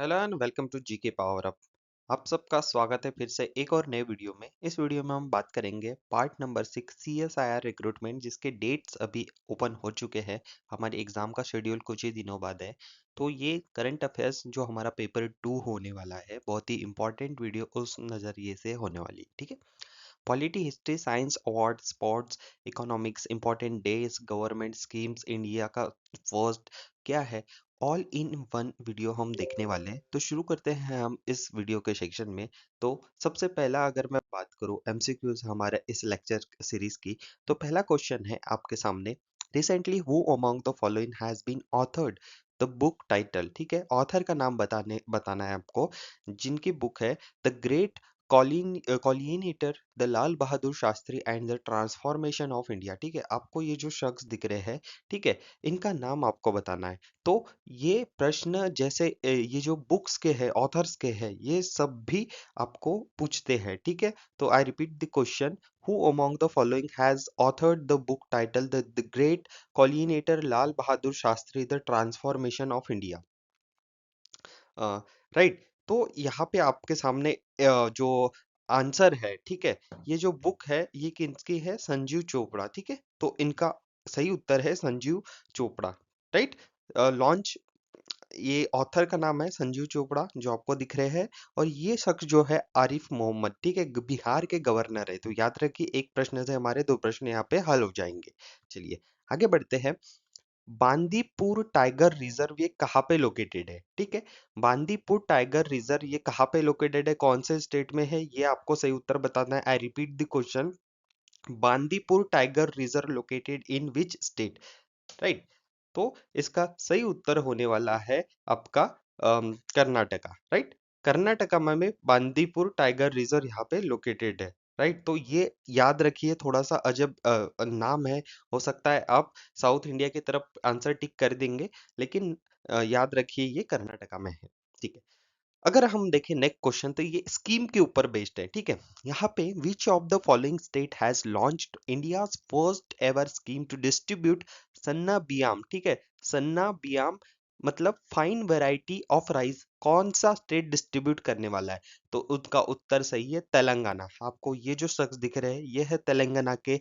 Hello and welcome to GK power up. आप सबका स्वागत है फिर से एक और नए वीडियो में। इस वीडियो में हम बात करेंगे पार्ट नंबर 6 CSIR रिक्रूटमेंट, जिसके डेट्स अभी ओपन हो चुके हैं। हमारे एग्जाम का शेड्यूल कुछ ही दिनों बाद है। तो ये करंट अफेयर्स जो हमारा पेपर 2 होने वाला है, बहुत ही इंपॉर्टेंट वीडियो उस नजरिए से होने वाली है। ठीक है। Polity, history, science, award, sports, economics, important days, government schemes, India का फर्स्ट क्या है, ऑल इन वन वीडियो हम देखने वाले हैं। तो शुरू करते हैं हम इस वीडियो के सेक्शन में। तो सबसे पहला अगर मैं बात करूं एमसीक्यूज हमारे इस लेक्चर सीरीज की, तो पहला क्वेश्चन है आपके सामने। Recently who among the following has been authored the book title. ठीक है, ऑथर का नाम बताना है आपको, जिनकी बुक है the great conciliator the Lal Bahadur Shastri and the transformation of India. ठीक है, आपको ये जो शख्स दिख रहे हैं, ठीक है, इनका नाम आपको बताना है। तो ये प्रश्न जैसे ये जो बुक्स के हैं, ऑथर्स के हैं, ये सब भी आपको पूछते हैं। ठीक है, तो I repeat the question, who among the following has authored the book title the great conciliator Lal Bahadur Shastri the transformation of India. Right. तो यहाँ पे आपके सामने जो आंसर है, ठीक है, ये जो बुक है ये किसकी है, संजीव चोपड़ा। ठीक है, तो इनका सही उत्तर है संजीव चोपड़ा। राइट। लॉन्च, ये ऑथर का नाम है संजीव चोपड़ा जो आपको दिख रहे हैं, और ये शख्स जो है आरिफ मोहम्मद। ठीक है, बिहार के गवर्नर है। तो याद रखिए, एक प्रश्न से हमारे दो प्रश्न यहाँ पे हल हो जाएंगे। चलिए आगे बढ़ते हैं। बांदीपुर टाइगर रिजर्व ये कहाँ पे लोकेटेड है। ठीक है, बांदीपुर टाइगर रिजर्व ये कहाँ पे लोकेटेड है, कौन से स्टेट में है, ये आपको सही उत्तर बताना है। आई repeat the question, Bandipur tiger reserve located in which state. Right. तो इसका सही उत्तर होने वाला है आपका कर्नाटका। राइट, कर्नाटका में बांदीपुर टाइगर रिजर्व यहाँ पे लोकेटेड है। राइट, तो ये याद रखिए, थोड़ा सा अजब नाम है। हो सकता है आप साउथ इंडिया की तरफ आंसर टिक कर देंगे, लेकिन याद रखिए ये कर्नाटका में है। ठीक है, अगर हम देखें नेक्स्ट क्वेश्चन, तो ये स्कीम के ऊपर बेस्ड है। ठीक है, यहाँ पे which of the following state has launched India's first ever scheme to distribute sanna biyyam. ठीक है, सन्ना बियाम मतलब फाइन वैरायटी ऑफ राइस, कौन सा स्टेट डिस्ट्रीब्यूट करने वाला है। तो उसका उत्तर सही है तेलंगाना। आपको ये जो शख्स दिख रहे हैं, ये है तेलंगाना के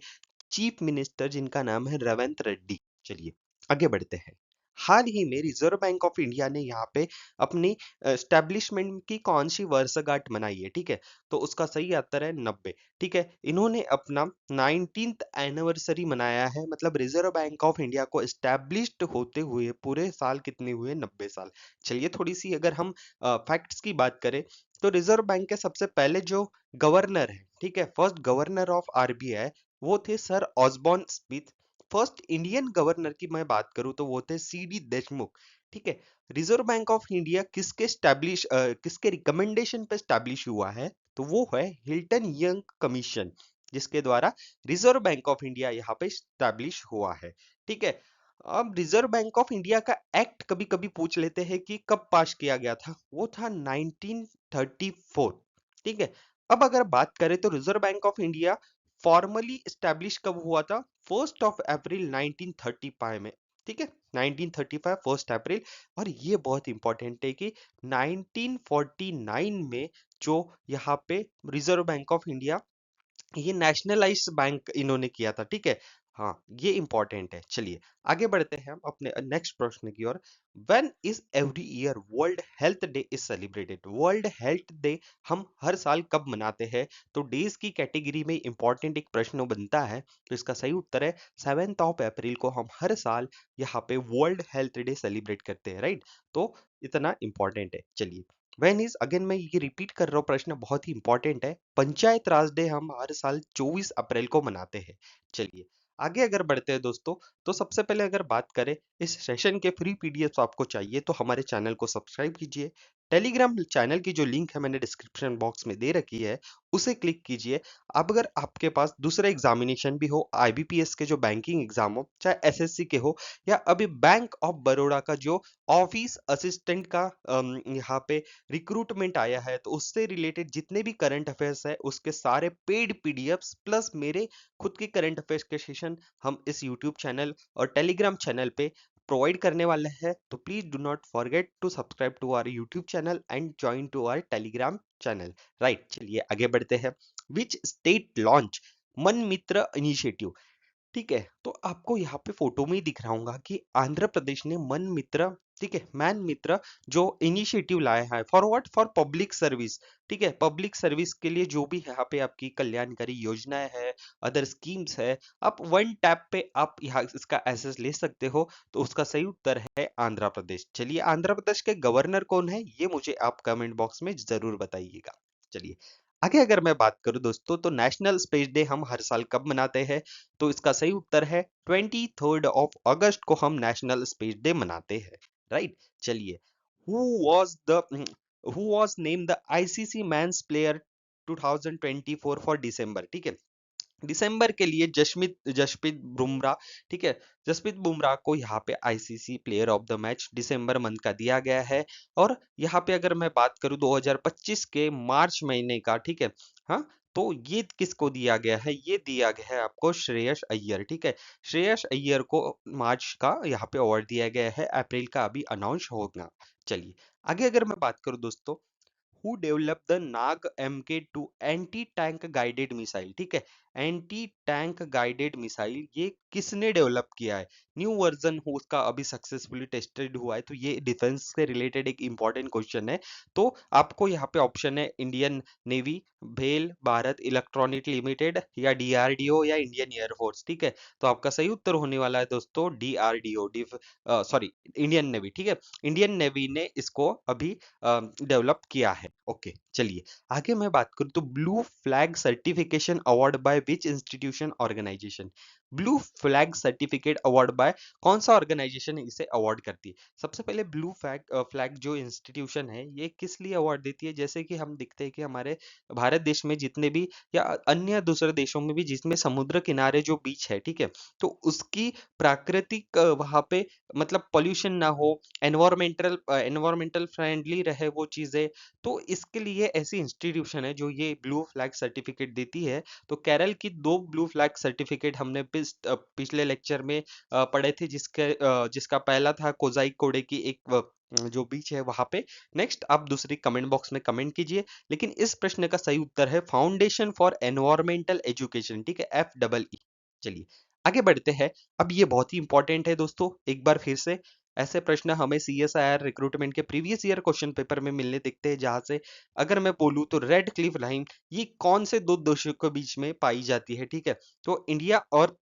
चीफ मिनिस्टर, जिनका नाम है रेवंत रेड्डी। चलिए आगे बढ़ते हैं। हाल ही में रिजर्व बैंक ऑफ इंडिया ने यहाँ पे अपनी एस्टेब्लिशमेंट की कौन सी वर्षगांठ मनाई है। ठीक है, तो उसका सही उत्तर है 90। ठीक है, इन्होंने अपना 19th एनिवर्सरी मनाया है, मतलब रिजर्व बैंक ऑफ इंडिया को एस्टेब्लिश्ड होते हुए पूरे साल कितने हुए, 90 साल। चलिए थोड़ी सी अगर हम फैक्ट्स की बात करें, तो रिजर्व बैंक के सबसे पहले जो गवर्नर है, ठीक है, फर्स्ट गवर्नर ऑफ आरबीआई, वो थे sir Osborne Smith. First Indian governor की मैं बात करूं तो वो थे सीडी देशमुख। ठीक है, रिजर्व बैंक ऑफ इंडिया किसके रिकमेंडेशन पे स्टैब्लिश हुआ है, तो वो है हिल्टन यंग कमीशन, जिसके द्वारा रिजर्व बैंक ऑफ इंडिया यहाँ पे स्टैब्लिश हुआ है। ठीक है, अब रिजर्व बैंक ऑफ इंडिया का एक्ट कभी कभी पूछ लेते हैं कि कब पास किया गया था, वो था 1934। ठीक है, अब अगर बात करें तो reserve bank of India formally establish कब हुआ था, 1 अप्रैल 1935 में। ठीक है, 1935 1 अप्रैल। और ये बहुत इंपॉर्टेंट है कि 1949 में जो यहाँ पे रिजर्व बैंक ऑफ इंडिया, ये नेशनलाइज बैंक इन्होंने किया था। ठीक है, हाँ ये इंपॉर्टेंट है। चलिए आगे बढ़ते हैं हम अपने नेक्स्ट प्रश्न की ओर। When is every year world health day is celebrated. World health day हम हर साल कब मनाते हैं, तो डेज की कैटेगरी में इंपॉर्टेंट एक प्रश्न बनता है। तो इसका सही उत्तर है 7 अप्रैल को हम हर साल यहाँ पे वर्ल्ड हेल्थ डे सेलिब्रेट करते हैं। राइट, तो इतना इंपॉर्टेंट है। चलिए वेन इज, अगेन मैं ये रिपीट कर रहा हूँ, प्रश्न बहुत ही इंपॉर्टेंट है। पंचायत राज डे हम हर साल 24 अप्रैल को मनाते हैं। चलिए आगे अगर बढ़ते हैं दोस्तों, तो सबसे पहले अगर बात करें, इस सेशन के फ्री पीडीएफ आपको चाहिए तो हमारे चैनल को सब्सक्राइब कीजिए। टेलीग्राम चैनल की जो लिंक है मैंने डिस्क्रिप्शन बॉक्स में दे रखी है, उसे क्लिक कीजिए। अब अगर आपके पास दूसरा एग्जामिनेशन भी हो, आईबीपीएस के जो बैंकिंग एग्जाम हो, चाहे एसएससी के हो, या अभी बैंक ऑफ बड़ौदा का जो ऑफिस असिस्टेंट का यहाँ पे रिक्रूटमेंट आया है, तो उससे रिलेटेड जितने भी करंट अफेयर्स है, उसके सारे पेड पीडीएफ्स प्लस मेरे खुद के करंट अफेयर्स के सेशन हम इस यूट्यूब चैनल और टेलीग्राम चैनल पे प्रोवाइड करने वाले हैं, तो please do not forget to subscribe to our YouTube channel and join to our Telegram channel. Right, चलिए आगे बढ़ते हैं। विच स्टेट लॉन्च मन मित्र इनिशिएटिव? ठीक है, तो आपको यहाँ पे फोटो में ही दिख रहा होगा कि आंध्र प्रदेश ने मन मित्र, ठीक है, मैन मित्र जो इनिशिएटिव लाया है for what, for public service. ठीक है, पब्लिक सर्विस के लिए जो भी यहाँ पे आपकी कल्याणकारी योजनाएं है, अदर स्कीम्स है, आप वन टैप पे आप यहाँ इसका एसेस ले सकते हो। तो उसका सही उत्तर है आंध्र प्रदेश। चलिए, आंध्र प्रदेश के गवर्नर कौन है ये मुझे आप कमेंट बॉक्स में जरूर बताइएगा। चलिए आगे अगर मैं बात करूं दोस्तों, तो नेशनल स्पेस डे हम हर साल कब मनाते हैं? तो इसका सही उत्तर है 23 अगस्त को हम नेशनल स्पेस डे मनाते हैं। राइट, चलिए, who was the who was name the ICC men's player 2024 for December? ठीक है, दिसंबर के लिए जसप्रीत जसप्रीत बुमराह, ठीक है, जसप्रीत बुमराह को यहाँ पे ICC player of the match December month का दिया गया है। और यहाँ पे अगर मैं बात करूँ 2025 के मार्च महीने का, ठीक है, हाँ, तो ये किसको दिया गया है? ये दिया गया है आपको श्रेयस अय्यर। ठीक है, श्रेयस अय्यर को मार्च का यहाँ पे अवार्ड दिया गया है, अप्रैल का अभी अनाउंस होगा। चलिए आगे अगर मैं बात करूँ दोस्तों, who develop the Nag MK2 anti tank guided missile? ठीक है, एंटी टैंक गाइडेड मिसाइल ये किसने डेवलप किया है? न्यू वर्जन हो उसका अभी सक्सेसफुली टेस्टेड हुआ है। तो ये डिफेंस से रिलेटेड एक इंपॉर्टेंट क्वेश्चन है। तो आपको यहाँ पे ऑप्शन है इंडियन नेवी, भेल, भारत इलेक्ट्रॉनिक लिमिटेड, या डीआरडीओ, या इंडियन एयरफोर्स। ठीक है, तो आपका सही उत्तर होने वाला है दोस्तों डीआरडीओ, सॉरी, इंडियन नेवी। ठीक है, इंडियन नेवी ने इसको अभी डेवलप किया है। ओके, चलिए आगे मैं बात करूं तो blue flag certification award by which institution organisation? Blue flag certificate award by कौन सा ऑर्गेनाइजेशन इसे अवार्ड करती है? सबसे पहले ब्लू फ्लैग फ्लैग जो इंस्टीट्यूशन है ये किस लिए अवार्ड देती है? जैसे कि हम दिखते हैं कि हमारे भारत देश में जितने भी या अन्य दूसरे देशों में भी जिसमें समुद्र किनारे जो बीच है, ठीक है, तो उसकी प्राकृतिक वहां पे मतलब पोल्यूशन ना हो, एनवायरमेंटल फ्रेंडली रहे वो चीजें। तो इसके लिए ऐसी इंस्टीट्यूशन है जो ये ब्लू फ्लैग सर्टिफिकेट देती है। तो केरल की दो ब्लू फ्लैग सर्टिफिकेट हमने पिछले लेक्चर में पढ़े थे, जिसका पहला था कोजाई कोडे की एक जो बीच है वहां पे। नेक्स्ट आप दूसरी कमेंट बॉक्स में कमेंट कीजिए। लेकिन इस प्रश्न का सही उत्तर है फाउंडेशन फॉर एनवायरमेंटल एजुकेशन। ठीक है, FEE। चलिए आगे बढ़ते हैं। अब ये बहुत ही इंपॉर्टेंट है दोस्तों, एक बार फिर से ऐसे प्रश्न हमें CSIR रिक्रूटमेंट के प्रीवियस ईयर क्वेश्चन पेपर में मिलने दिखते हैं, जहां से अगर मैं बोलूं तो रेड क्लिफ लाइन ये कौन से दो देशों के बीच में पाई जाती है? ठीक है, तो इंडिया और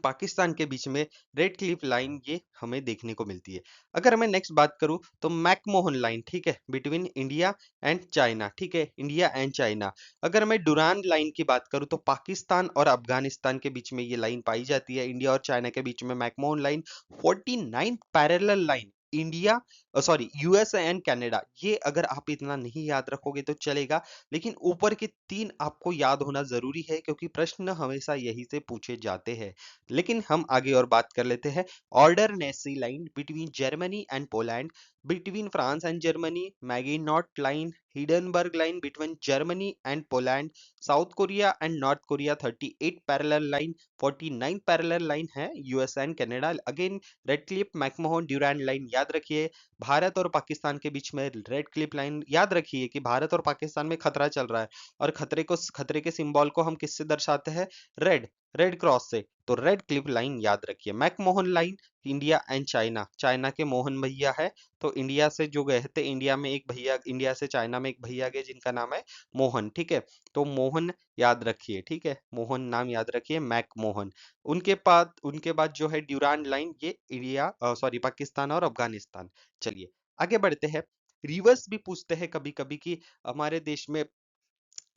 पाकिस्तान के बीच में रेड क्लिफ लाइन ये हमें देखने को मिलती है। अगर मैं नेक्स्ट बात करूं तो मैकमोहन लाइन, ठीक है, बिटवीन इंडिया एंड चाइना। ठीक है, इंडिया एंड चाइना। अगर मैं डुरान लाइन की बात करूं तो पाकिस्तान और अफगानिस्तान के बीच में ये लाइन पाई जाती है। इंडिया और चाइना के बीच में McMahon line 49 parallel line India, sorry, USA and Canada. ये अगर आप इतना नहीं याद रखोगे तो चलेगा, लेकिन ऊपर के तीन आपको याद होना जरूरी है क्योंकि प्रश्न हमेशा यही से पूछे जाते हैं। लेकिन हम आगे और बात कर लेते हैं। Oder Neisse line between Germany and Poland, between France and Germany, Maginot line, Hindenburg line between Germany and Poland, South Korea and North Korea 38 parallel line, 49 parallel line है US and Canada. Again Radcliffe McMahon Durand line याद रखिए। भारत और पाकिस्तान के बीच में red Cliff line याद रखिए कि भारत और पाकिस्तान में खतरा चल रहा है, और खतरे के सिंबल को हम किससे दर्शाते हैं? रेड, रेड क्रॉस से। तो रेड क्लिफ लाइन याद रखिए। McMahon line India and China, China के मोहन भैया है, तो इंडिया से जो गए थे, इंडिया में एक भैया, इंडिया से चाइना में एक भैया गए जिनका नाम है मोहन। ठीक है, तो मोहन याद रखिए। ठीक है, मोहन नाम याद रखिए, मैकमोहन। उनके बाद जो है ड्यूरान लाइन, ये इंडिया, सॉरी, पाकिस्तान और अफगानिस्तान। चलिए आगे बढ़ते हैं। रिवर्स भी पूछते हैं कभी कभी कि हमारे देश में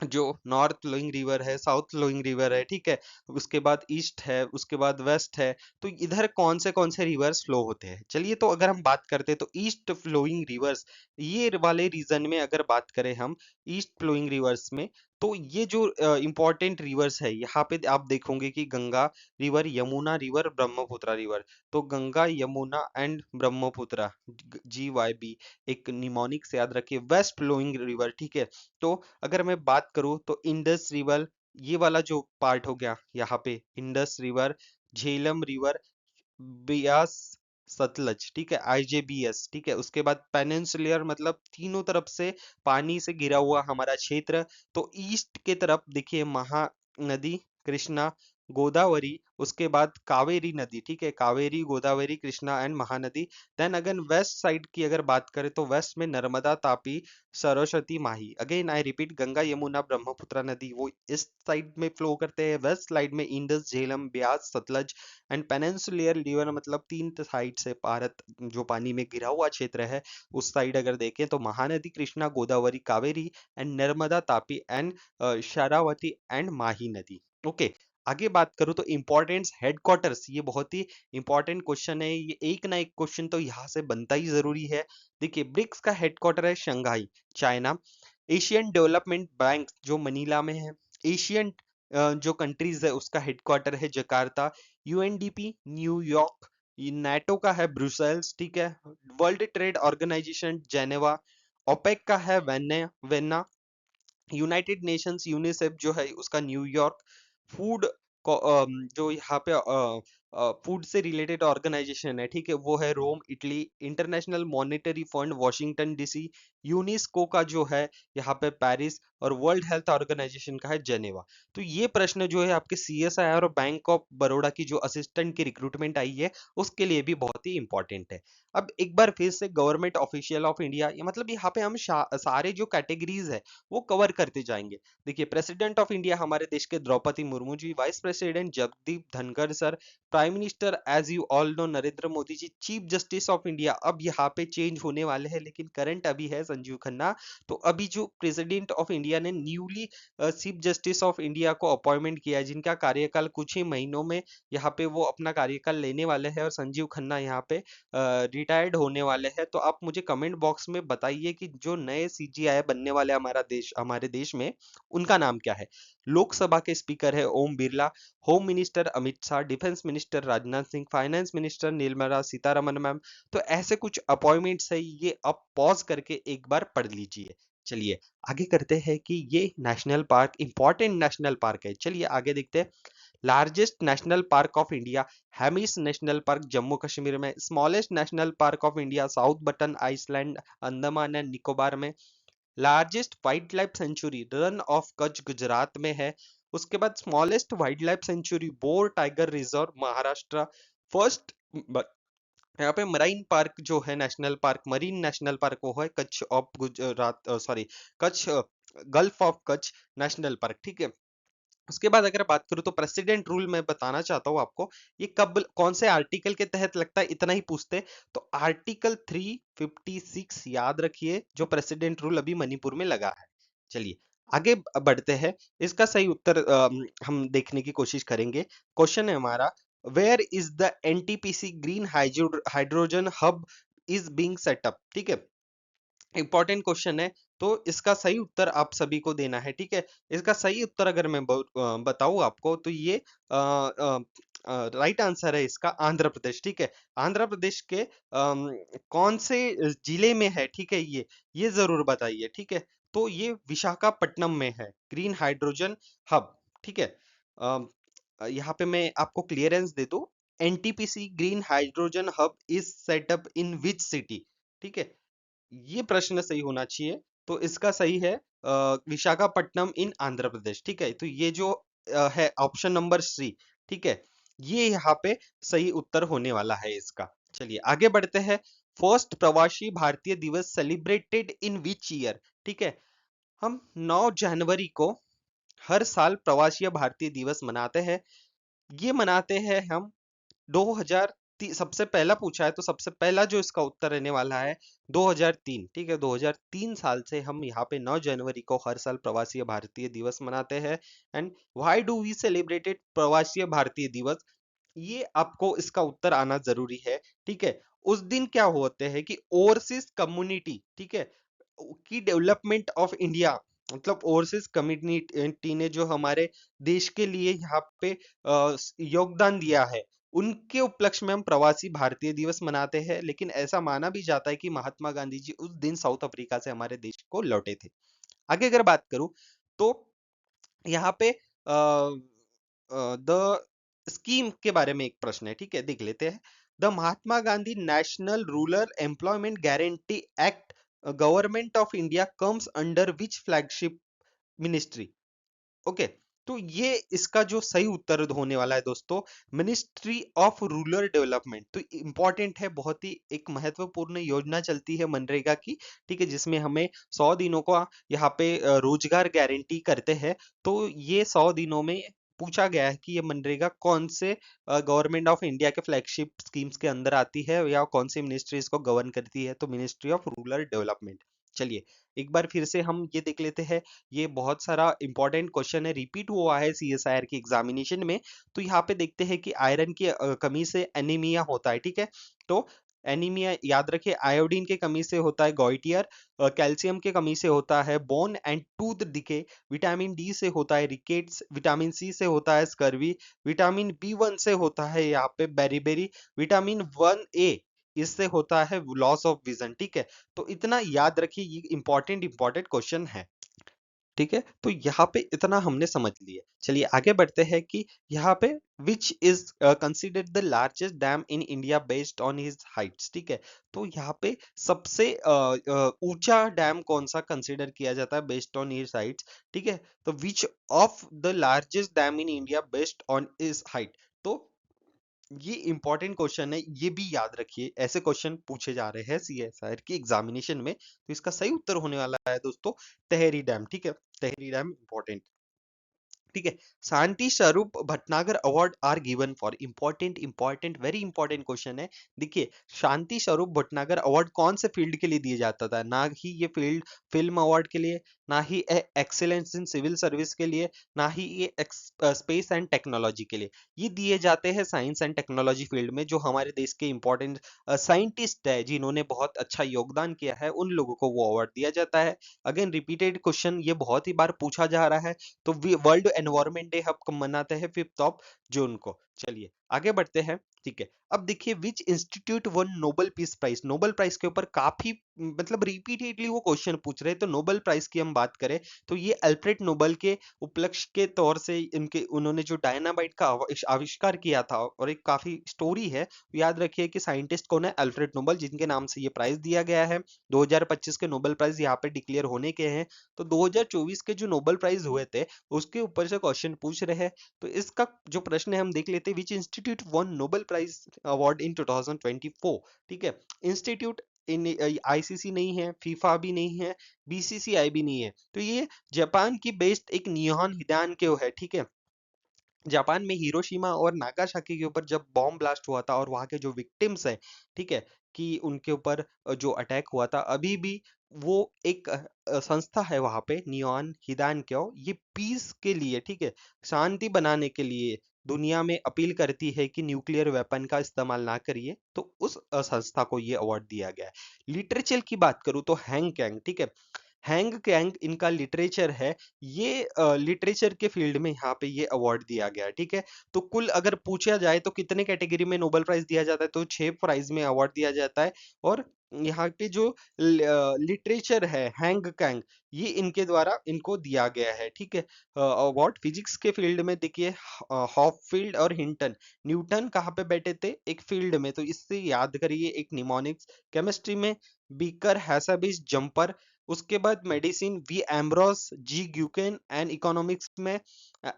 जो नॉर्थ फ्लोइंग रिवर है, साउथ फ्लोइंग रिवर है, ठीक है, उसके बाद ईस्ट है, उसके बाद वेस्ट है, तो इधर कौन से रिवर्स फ्लो होते हैं? चलिए, तो अगर हम बात करते हैं तो ईस्ट फ्लोइंग रिवर्स, ये वाले रीजन में अगर बात करें हम ईस्ट फ्लोइंग रिवर्स में, तो ये जो इंपॉर्टेंट रिवर्स है यहाँ पे आप देखोगे कि Ganga river, Yamuna river, Brahmaputra river. तो गंगा, यमुना एंड ब्रह्मपुत्र, GYB, एक निमोनिक से याद रखिए। वेस्ट फ्लोइंग रिवर, ठीक है, तो अगर मैं बात करूं तो इंडस रिवर, ये वाला जो पार्ट हो गया यहाँ पे, Indus river, Jhelum river, Beas, Sutlej, ठीक है, IJBS, ठीक है। उसके बाद पेनिनसुलर मतलब तीनों तरफ से पानी से घिरा हुआ हमारा क्षेत्र। तो ईस्ट के तरफ देखिए महानदी, कृष्णा, गोदावरी, उसके बाद कावेरी नदी, ठीक है, Kaveri, Godavari, Krishna and Mahanadi. Then again west side की अगर बात करें तो वेस्ट में Narmada, Tapi, Saraswati, Mahi. Again I repeat, Ganga, Yamuna, Brahmaputra नदी वो इस साइड में फ्लो करते हैं। वेस्ट साइड में Indus, Jhelum, Beas, Sutlej and peninsular river मतलब तीन साइड से भारत जो पानी में घिरा हुआ क्षेत्र है उस साइड अगर देखें तो Mahanadi, Krishna, Godavari, Kaveri and Narmada, Tapi and Sharavati and Mahi नदी। ओके, आगे बात करूं तो इंपॉर्टेंस हेडक्वार्टर्स, ये बहुत ही इंपॉर्टेंट क्वेश्चन है, ये एक ना एक क्वेश्चन तो यहाँ से बनता ही जरूरी है। देखिए ब्रिक्स का हेडक्वार्टर है Shanghai, China. Asian development bank जो मनीला में है। एशियन जो कंट्रीज है उसका हेडक्वार्टर है जकार्ता। UNDP New York. नाटो का है ब्रुसेल्स, ठीक है। World Trade Organization Geneva. OPEC का है वेना। यूनाइटेड नेशंस यूनिसेफ जो है उसका न्यूयॉर्क। फूड जो यहाँ पे फूड से रिलेटेड ऑर्गेनाइजेशन है, ठीक है, वो है Rome, Italy. International Monetary Fund Washington DC. UNESCO का जो है यहाँ पे पेरिस। और वर्ल्ड हेल्थ ऑर्गेनाइजेशन का है जेनेवा। तो ये प्रश्न जो है आपके CSIR और बैंक ऑफ बड़ौदा की जो असिस्टेंट की रिक्रूटमेंट आई है उसके लिए भी बहुत ही इंपॉर्टेंट है। अब एक बार फिर से गवर्नमेंट ऑफिशियल ऑफ इंडिया, मतलब यहाँ पे हम सारे जो कैटेगरीज है वो कवर करते जाएंगे। देखिए प्रेसिडेंट ऑफ इंडिया हमारे देश के Draupadi Murmu ji. Vice president Jagdeep Dhankhar sir. Prime minister as you all know Narendra Modi ji. Chief justice of India अब यहाँ पे चेंज होने वाले हैं लेकिन करंट अभी है संजीव खन्ना। तो अभी जो प्रेसिडेंट ऑफ इंडिया ने newly chief justice of India को अपॉइंटमेंट किया है जिनका कार्यकाल कुछ ही महीनों में यहाँ पे वो अपना कार्यकाल लेने वाले हैं और संजीव खन्ना यहाँ पे रिटायर्ड होने वाले हैं। तो आप मुझे कमेंट बॉक्स में बताइए कि जो नए CGI बनने वाले हमारे देश में उनका नाम क्या है। लोकसभा के स्पीकर है Om Birla. Home minister Amit Shah. Defence minister Rajnath Singh. Finance minister Nirmala Sitharaman ma'am. तो ऐसे कुछ अपॉइंटमेंट्स है, ये आप पॉज करके एक बार पढ़ लीजिए। चलिए आगे करते हैं कि ये national park important national park है। चलिए आगे देखते हैं। Largest national park of India Hemis national park Jammu Kashmir में। Smallest national park of India South Button Island Andaman and Nicobar में। Largest wild life sanctuary Rann of Kutch Gujarat में है। उसके बाद smallest wild life sanctuary Bor tiger reserve Maharashtra. First यहाँ पे मरीन पार्क जो है national park, marine national park वो है Kutch of Gujarat, sorry, Kutch, gulf of Kutch national park, ठीक है। उसके बाद अगर बात करूं तो प्रेसिडेंट रूल मैं बताना चाहता हूं आपको, ये कब कौन से आर्टिकल के तहत लगता है, इतना ही पूछते। तो आर्टिकल 356 याद रखिए जो प्रेसिडेंट रूल अभी मणिपुर में लगा है। चलिए आगे बढ़ते हैं। इसका सही उत्तर हम देखने की कोशिश करेंगे। क्वेश्चन है हमारा, where is the NTPC green hydrogen hub is being set up, ठीक है। इंपॉर्टेंट क्वेश्चन है। तो इसका सही उत्तर आप सभी को देना है, ठीक है। इसका सही उत्तर अगर मैं बताऊं आपको तो ये राइट आंसर है इसका आंध्र प्रदेश, ठीक है। आंध्र प्रदेश के कौन से जिले में है, ठीक है, ये जरूर बताइए, ठीक है। तो ये विशाखापट्टनम में है ग्रीन हाइड्रोजन हब, ठीक है। अम, यहाँ पे मैं आपको क्लियरेंस दे दूं। NTPC green hydrogen hub is setup in which city, ठीक है। ये प्रश्न सही होना चाहिए। तो इसका सही है विशाखापट्टनम इन आंध्र प्रदेश, ठीक है। तो ये जो है ऑप्शन नंबर C, ठीक है, ये यहाँ पे सही उत्तर होने वाला है इसका। चलिए आगे बढ़ते हैं। फर्स्ट प्रवासी भारतीय दिवस सेलिब्रेटेड इन विच ईयर, ठीक है। हम 9 जनवरी को हर साल प्रवासी भारतीय दिवस मनाते हैं। ये मनाते हैं हम 2000, सबसे पहला पूछा है तो सबसे पहला जो इसका उत्तर रहने वाला है 2003, ठीक है। 2003 साल से हम यहाँ पे 9 जनवरी को हर साल प्रवासी भारतीय दिवस मनाते हैं। And why do we celebrated Pravasi Bharatiya दिवस, ये आपको इसका उत्तर आना जरूरी है, ठीक है। उस दिन क्या होते हैं कि ओवरसीज कम्युनिटी, ठीक है, की डेवलपमेंट ऑफ इंडिया, मतलब ओवरसीज कम्युनिटी ने जो हमारे देश के लिए यहाँ पे योगदान दिया है उनके उपलक्ष्य में हम प्रवासी भारतीय दिवस मनाते हैं। लेकिन ऐसा माना भी जाता है कि महात्मा गांधी जी उस दिन साउथ अफ्रीका से हमारे देश को लौटे थे। आगे अगर बात करूं तो यहाँ पे द स्कीम के बारे में एक प्रश्न है, ठीक है, देख लेते हैं। The Mahatma Gandhi national rural employment guarantee act government of India comes under which flagship ministry? Okay, तो ये इसका जो सही उत्तर होने वाला है दोस्तों, मिनिस्ट्री ऑफ रूरल डेवलपमेंट। तो इंपॉर्टेंट है, बहुत ही एक महत्वपूर्ण योजना चलती है मनरेगा की, ठीक है, जिसमें हमें 100 दिनों का यहाँ पे रोजगार गारंटी करते हैं। तो ये 100 दिनों में पूछा गया है कि ये मनरेगा कौन से गवर्नमेंट ऑफ इंडिया के फ्लैगशिप स्कीम्स के अंदर आती है या कौन सी मिनिस्ट्री इसको गवर्न करती है, तो मिनिस्ट्री ऑफ रूरल डेवलपमेंट। चलिए एक बार फिर से हम ये देख लेते हैं, ये बहुत सारा इंपॉर्टेंट क्वेश्चन है, रिपीट हुआ है सीएसआईआर की एग्जामिनेशन में। तो यहाँ पे देखते हैं कि आयरन की कमी से एनीमिया होता है, ठीक है। तो एनीमिया याद रखिए, आयोडीन की कमी से होता है गॉइटियर, कैल्शियम की कमी से होता है bone and tooth decay, vitamin D से होता है रिकेट्स, विटामिन सी से होता है स्कर्वी, विटामिन बी 1 से होता है यहाँ पे बेरीबेरी, विटामिन 1 ए इससे होता है लॉस ऑफ विजन, ठीक है। तो इतना याद रखिए, ये इंपॉर्टेंट क्वेश्चन है, ठीक है। तो यहाँ पे इतना हमने समझ लिया। चलिए आगे बढ़ते हैं कि यहाँ पे which is considered the largest dam in India based on his Heights, ठीक है। तो यहाँ पे सबसे ऊंचा डैम कौन सा कंसिडर किया जाता है बेस्ड ऑन हिज हाइट्स, ठीक है। तो विच of the largest dam in India based on his height. तो ये इंपॉर्टेंट क्वेश्चन है, ये भी याद रखिए, ऐसे क्वेश्चन पूछे जा रहे हैं सीएसआईआर की एग्जामिनेशन में। तो इसका सही उत्तर होने वाला है दोस्तों तहरी डैम, ठीक है। तहरी डैम इंपॉर्टेंट, ठीक है। Shanti Swarup Bhatnagar award are given for, important very important question है। देखिए शांति स्वरूप भटनागर अवार्ड कौन से फील्ड के लिए दिया जाता था, ना ही ये फील्ड फिल्म अवार्ड के लिए, ना ही एक्सीलेंस इन सिविल सर्विस के लिए, ना ही ये स्पेस एंड टेक्नोलॉजी के लिए। ये दिए जाते हैं साइंस एंड टेक्नोलॉजी फील्ड में, जो हमारे देश के इंपॉर्टेंट साइंटिस्ट है जिन्होंने बहुत अच्छा योगदान किया है, उन लोगों को वो अवार्ड दिया जाता है। अगेन रिपीटेड क्वेश्चन, ये बहुत ही बार पूछा जा रहा है। तो वर्ल्ड एनवायरनमेंट डे हम कब मनाते हैं, 5 जून को। चलिए आगे बढ़ते हैं, ठीक है। अब देखिए which institute won Nobel peace prize, Nobel prize के ऊपर काफी मतलब रिपीटेडली वो क्वेश्चन पूछ रहे हैं। तो नोबेल प्राइज की हम बात करें तो ये अल्फ्रेड नोबेल के उपलक्ष्य के तौर से इनके उन्होंने जो डायनामाइट का आविष्कार किया था, और एक काफी स्टोरी है। तो याद रखिए कि साइंटिस्ट कौन है, अल्फ्रेड नोबेल, जिनके नाम से ये प्राइज दिया गया है। 2025 के नोबेल प्राइज यहाँ पे डिक्लेयर होने के हैं। तो 2024 के जो नोबेल प्राइज हुए थे उसके ऊपर से क्वेश्चन पूछ रहे हैं। तो इसका जो प्रश्न है हम देख लेते हैं, which institute won Nobel prize award in 2024, ठीक है। इंस्टीट्यूट इन आईसीसी नहीं है, फीफा भी नहीं है, बीसीसीआई भी नहीं है। तो ये जापान की बेस्ड एक नियोन हिदान के है, ठीक है। जापान में हिरोशिमा और नागासाकी के ऊपर जब बॉम्ब ब्लास्ट हुआ था, और वहां के जो विक्टिम्स हैं, ठीक है, कि उनके ऊपर जो अटैक हुआ था, अभी भी वो एक संस्था है वहां पे नियॉन हिदान क्यों, ये पीस के लिए, ठीक है, शांति बनाने के लिए दुनिया में अपील करती है कि न्यूक्लियर वेपन का इस्तेमाल ना करिए। तो उस संस्था को ये अवार्ड दिया गया है। लिटरेचर की बात करूँ तो हैंग कैंग, ठीक है, हैंग कैंग इनका लिटरेचर है। ये लिटरेचर के फील्ड में यहाँ पे ये अवार्ड दिया गया है, ठीक है। तो कुल अगर पूछा जाए तो कितने कैटेगरी में नोबेल प्राइज दिया जाता है, तो 6 प्राइज में अवार्ड दिया जाता है। और यहाँ पे जो लिटरेचर है हैंग कैंग, ये इनके द्वारा इनको दिया गया है, ठीक है। अवार्ड फिजिक्स के फील्ड में देखिए, हॉपफील्ड और हिंटन, न्यूटन कहाँ पे बैठे थे, एक फील्ड में, तो इससे याद करिए, एक निमोनिक्स, केमिस्ट्री में बीकर हैसाबिस जंपर, उसके बाद medicine V Ambros G Ruvkun, and economics में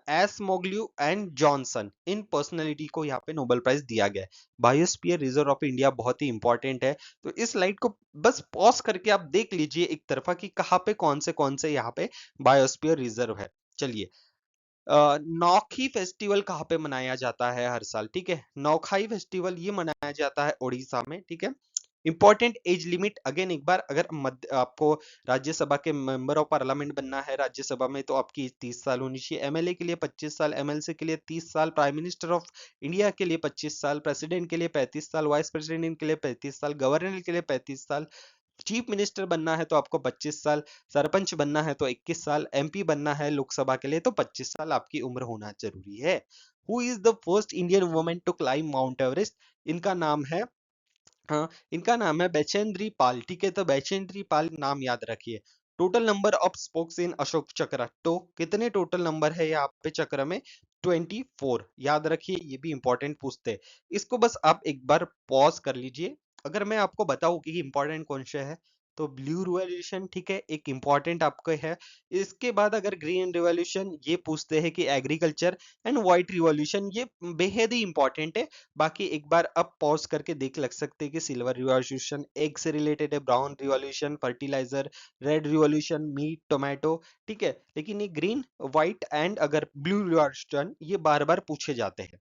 एस मोग्ल्यू एंड जॉनसन। इन पर्सनालिटी को यहाँ पे नोबेल प्राइज दिया गया है। बायोस्फीयर रिजर्व ऑफ इंडिया बहुत ही इंपॉर्टेंट है। तो इस स्लाइड को बस पॉज करके आप देख लीजिए एक तरफा कि कहाँ पे कौन से यहाँ पे बायोस्फीयर रिजर्व है। चलिए नौखी फेस्टिवल कहाँ पे मनाया जाता है हर साल, ठीक है। नौखाई फेस्टिवल ये मनाया जाता है उड़ीसा में, ठीक है। इंपॉर्टेंट एज लिमिट, अगेन एक बार, अगर आपको राज्यसभा के मेंबर ऑफ पार्लियामेंट बनना है राज्यसभा में, तो आपकी 30 साल होनी चाहिए। एमएलए के लिए 25 साल, एमएलसी के लिए 30 साल, प्राइम मिनिस्टर ऑफ इंडिया के लिए 25 साल, प्रेसिडेंट के लिए 35 साल, वाइस प्रेसिडेंट के लिए 35 साल, गवर्नर के लिए 35 साल, चीफ मिनिस्टर बनना है तो आपको 25 साल, सरपंच बनना है तो 21 साल, एमपी बनना है लोकसभा के लिए तो 25 साल आपकी उम्र होना जरूरी है। Who is the first Indian woman to climb Mount Everest? इनका नाम है, हाँ, इनका नाम है बैचेंद्री पाल, ठीक है। तो बैचेंद्री पाल नाम याद रखिए। टोटल नंबर ऑफ स्पोक्स इन अशोक चक्र, तो कितने टोटल नंबर है यहाँ पे चक्र में? 24 याद रखिए, ये भी इंपॉर्टेंट पूछते हैं। इसको बस आप एक बार पॉज कर लीजिए। अगर मैं आपको बताऊं कि इंपॉर्टेंट कौन से है, तो ब्लू रिवॉल्यूशन, ठीक है, एक इंपॉर्टेंट आपको है। इसके बाद अगर ग्रीन रिवॉल्यूशन, ये पूछते हैं कि एग्रीकल्चर, एंड व्हाइट रिवॉल्यूशन, ये बेहद ही इंपॉर्टेंट है। बाकी एक बार अब पॉज करके देख लग सकते हैं कि सिल्वर रिवॉल्यूशन एग से रिलेटेड है, brown revolution fertiliser, red revolution meat tomato, ठीक है। लेकिन ये ग्रीन, व्हाइट एंड अगर ब्लू रिवॉल्यूशन ये बार बार पूछे जाते हैं।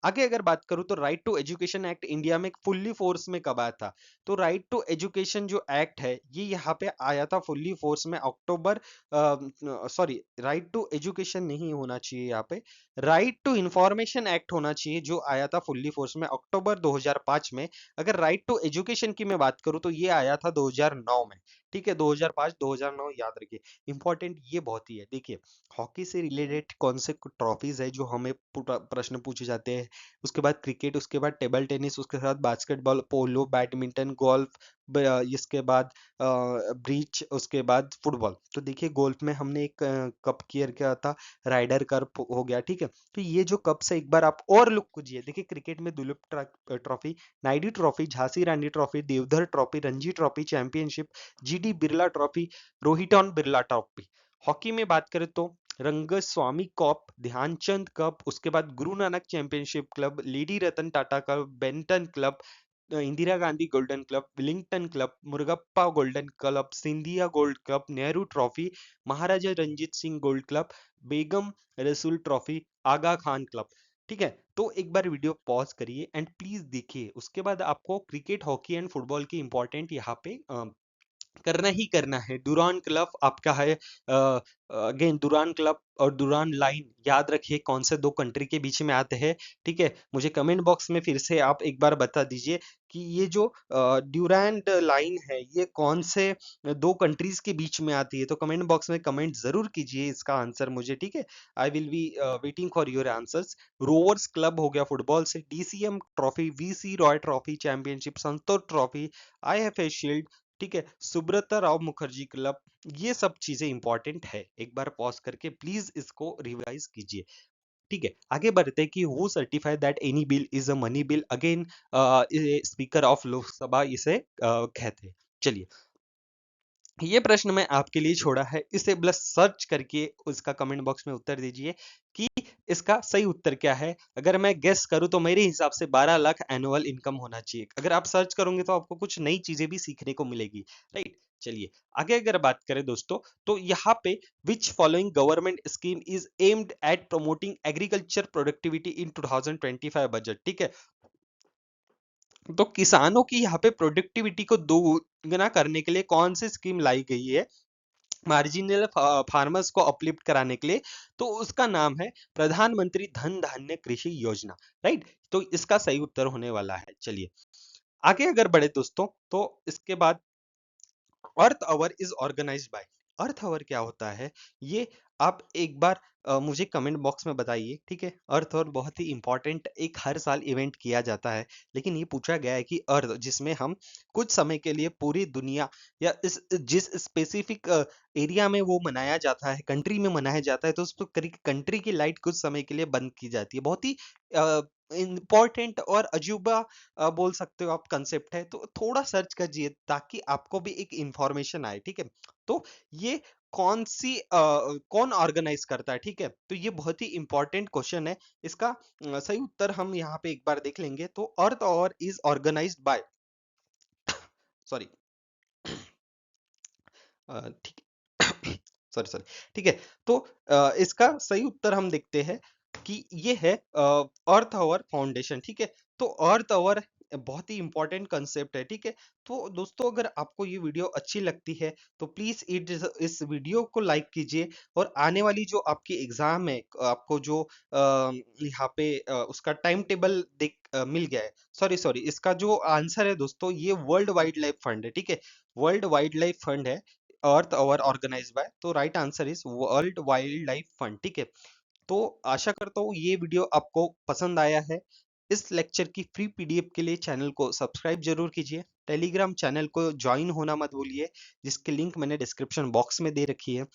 आगे अगर बात करूं तो right to education act India में फुल्ली फोर्स में कब आया था, तो राइट टू एजुकेशन जो एक्ट है ये यहाँ पे आया था फुल्ली फोर्स में October, sorry, right to education नहीं होना चाहिए यहाँ पे, राइट टू इंफॉर्मेशन एक्ट होना चाहिए, जो आया था फुल्ली फोर्स में अक्टूबर 2005 में। अगर राइट टू एजुकेशन की मैं बात करूं तो ये आया था 2009 में, ठीक है, 2005 2009 याद रखिए। इंपॉर्टेंट ये बहुत ही है। देखिए, हॉकी से रिलेटेड कौन से ट्रॉफीज है जो हमें प्रश्न पूछे जाते हैं, उसके बाद क्रिकेट, उसके बाद टेबल टेनिस, उसके साथ बास्केटबॉल, पोलो, बैडमिंटन, गोल्फ, इसके बाद ब्रीच, उसके बाद फुटबॉल। तो देखिए, गोल्फ में हमने एक कप केयर किया था, राइडर कप हो गया, ठीक है। तो ये जो कप से एक बार आप और लुक कीजिए। देखिए, क्रिकेट में Duleep trophy, Naidu trophy, Jhansi Rani trophy, Deodhar trophy, Ranji trophy championship, GD Birla trophy, Rohinton Birla trophy. Hockey में बात करें तो रंगस्वामी कप, ध्यानचंद कप, उसके बाद Guru Nanak championship club, lady Ratan Tata cup, Beighton club, Indira Gandhi golden club, Wellington club, Murugappa golden club, Scindia gold club, Nehru trophy, Maharaja Ranjit Singh gold club, Begum Rasul trophy, Aga Khan club. ठीक है, तो एक बार वीडियो पॉज करिए एंड प्लीज देखिए। उसके बाद आपको क्रिकेट, हॉकी एंड फुटबॉल की इंपॉर्टेंट यहाँ पे करना ही करना है। डुरान क्लब आपका है, अगेन डुरान क्लब और डुरान लाइन, याद रखिए कौन से दो कंट्री के बीच में आते हैं। ठीक है, मुझे कमेंट बॉक्स में फिर से आप एक बार बता दीजिए कि ये जो ड्यूरैंड लाइन है ये कौन से दो कंट्रीज के बीच में आती है। तो कमेंट बॉक्स में कमेंट जरूर कीजिए इसका आंसर मुझे, ठीक है। I will be waiting for your answers. Rovers club हो गया फुटबॉल से, DCM trophy, BC Roy trophy championship, Santosh trophy, IFA shield, ठीक है, सुब्रता राव मुखर्जी क्लब। ये सब चीजें इंपॉर्टेंट है, एक बार पॉज करके प्लीज इसको रिवाइज कीजिए। ठीक है, आगे बढ़ते हैं कि who certified that any bill is a money bill. Again speaker of Lok Sabha इसे कहते हैं। चलिए, ये प्रश्न मैं आपके लिए छोड़ा है, इसे बस सर्च करके उसका कमेंट बॉक्स में उत्तर दीजिए कि इसका सही उत्तर क्या है। अगर मैं गेस करूं तो मेरे हिसाब से 12 लाख एनुअल इनकम होना चाहिए। अगर आप सर्च करोगे तो आपको कुछ नई चीजें भी सीखने को मिलेगी, राइट। चलिए, आगे अगर बात करें दोस्तों, तो यहाँ पे which following government scheme is aimed at promoting agriculture productivity in 2025 budget. ठीक है, तो किसानों की यहाँ पे प्रोडक्टिविटी को दोगुना करने के लिए कौन सी स्कीम लाई गई है मार्जिनल फार्मर्स को अपलिफ्ट कराने के लिए, तो उसका नाम है प्रधानमंत्री धन धान्य कृषि योजना, राइट। तो इसका सही उत्तर होने वाला है। चलिए, आगे अगर बढ़े दोस्तों, तो इसके बाद earth hour is organised by, earth hour क्या होता है ये आप एक बार मुझे कमेंट बॉक्स में बताइए, ठीक है। अर्थ आवर बहुत ही इंपॉर्टेंट एक हर साल इवेंट किया जाता है, लेकिन ये पूछा गया है कि अर्थ, जिसमें हम कुछ समय के लिए पूरी दुनिया या इस जिस स्पेसिफिक एरिया में वो मनाया जाता है, कंट्री में मनाया जाता है, तो उस कंट्री की लाइट कुछ समय के लिए बंद की जाती है। बहुत ही इम्पोर्टेंट और अजूबा बोल सकते हो आप कंसेप्ट है, तो थोड़ा सर्च कीजिए ताकि आपको भी एक इंफॉर्मेशन आए, ठीक है। तो ये कौन ऑर्गेनाइज करता है, ठीक है। तो ये बहुत ही इंपॉर्टेंट क्वेश्चन है। इसका सही उत्तर हम यहाँ पे एक बार देख लेंगे। तो अर्थ और इज ऑर्गेनाइज्ड बाय, सॉरी, ठीक, सॉरी सॉरी, ठीक है। तो इसका सही उत्तर हम देखते हैं कि ये है अर्थ आवर फाउंडेशन, ठीक है। तो अर्थ आवर बहुत ही इंपॉर्टेंट कंसेप्ट है, ठीक है। तो दोस्तों, अगर आपको ये वीडियो अच्छी लगती है तो प्लीज इस वीडियो को लाइक कीजिए, और आने वाली जो आपकी एग्जाम है, आपको जो यहाँ पे उसका टाइम टेबल मिल गया है, सॉरी सॉरी, इसका जो आंसर है दोस्तों, ये वर्ल्ड वाइल्ड लाइफ फंड है, ठीक है। वर्ल्ड वाइल्ड लाइफ फंड है अर्थ आवर ऑर्गेनाइज बाय, तो right answer is world wild life fund, ठीक है। तो आशा करता हूँ ये वीडियो आपको पसंद आया है। इस लेक्चर की फ्री पीडीएफ के लिए चैनल को सब्सक्राइब जरूर कीजिए, टेलीग्राम चैनल को ज्वाइन होना मत भूलिए, जिसकी लिंक मैंने डिस्क्रिप्शन बॉक्स में दे रखी है।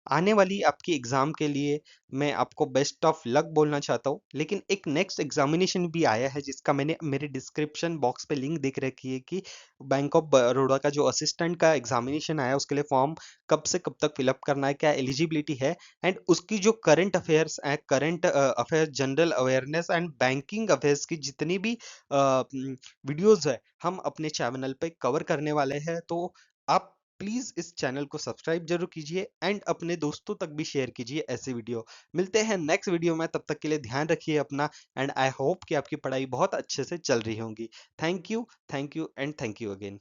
आने वाली आपकी एग्जाम के लिए मैं आपको बेस्ट ऑफ लक बोलना चाहता हूँ। लेकिन एक नेक्स्ट एग्जामिनेशन भी आया है जिसका मैंने मेरे डिस्क्रिप्शन बॉक्स पे लिंक देख रखी है कि बैंक ऑफ बड़ौदा का जो असिस्टेंट का एग्जामिनेशन आया उसके लिए फॉर्म कब से कब तक फिलअप करना है, क्या एलिजिबिलिटी है, एंड उसकी जो करंट अफेयर्स है, current affair, general awareness and banking affairs की जितनी भी वीडियोस है हम अपने चैनल पे कवर करने वाले हैं। तो आप प्लीज इस चैनल को सब्सक्राइब जरूर कीजिए एंड अपने दोस्तों तक भी शेयर कीजिए ऐसे वीडियो। मिलते हैं नेक्स्ट वीडियो में, तब तक के लिए ध्यान रखिए अपना, एंड आई होप कि आपकी पढ़ाई बहुत अच्छे से चल रही होंगी। Thank you and thank you again.